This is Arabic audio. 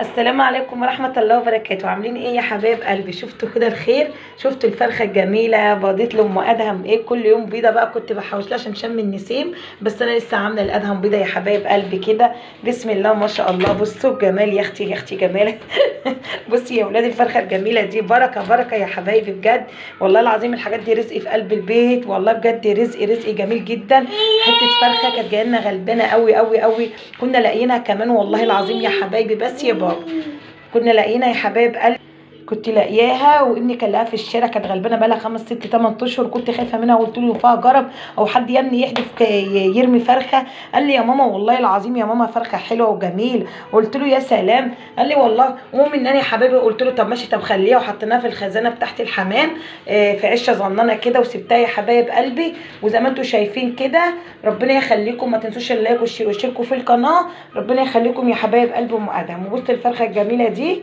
السلام عليكم ورحمة الله وبركاته. عاملين ايه يا حبايب قلبي؟ شفتوا كده الخير؟ شفتوا الفرخة الجميلة؟ بضيت لأم ادهم ايه كل يوم بيضة بقى، كنت بحوش لها عشان شم النسيم، بس انا لسه عاملة لادهم بيضة يا حبايب قلبي كده. بسم الله ما شاء الله. بصوا الجمال يا اختي، يا اختي جمال. بصي يا ولادي الفرخة الجميلة دي بركة بركة يا حبايبي بجد. والله العظيم الحاجات دي رزق في قلب البيت، والله بجد رزق رزق جميل جدا. حتة فرخة كانت جايه لنا غلبانة قوي قوي قوي، كنا لاقيينها كمان والله العظيم يا حبايبي. بس يا بابا كنا لاقيينها يا حبايب قلبي، كنت لاقياها وابني كان لقاها في الشارع، كانت غلبانه بقى لها 5 6 8 اشهر، كنت خايفه منها وقلت له فيها جرب او حد يا ابني يحدف يرمي فرخه. قال لي يا ماما والله العظيم يا ماما فرخه حلوه وجميل. قلت له يا سلام. قال لي والله قوم ان انا يا حبايبي. قلت له طب ماشي، طب خليها. وحطيناها في الخزانه بتاعت الحمام في عشه صغننه كده، وسبتها يا حبايب قلبي. وزي ما انتم شايفين كده، ربنا يخليكم. ما تنسوش اللايك والشير واشتركوا في القناه. ربنا يخليكم يا حبايب قلبي ام ادهم. وبصوا الفرخه الجميله دي.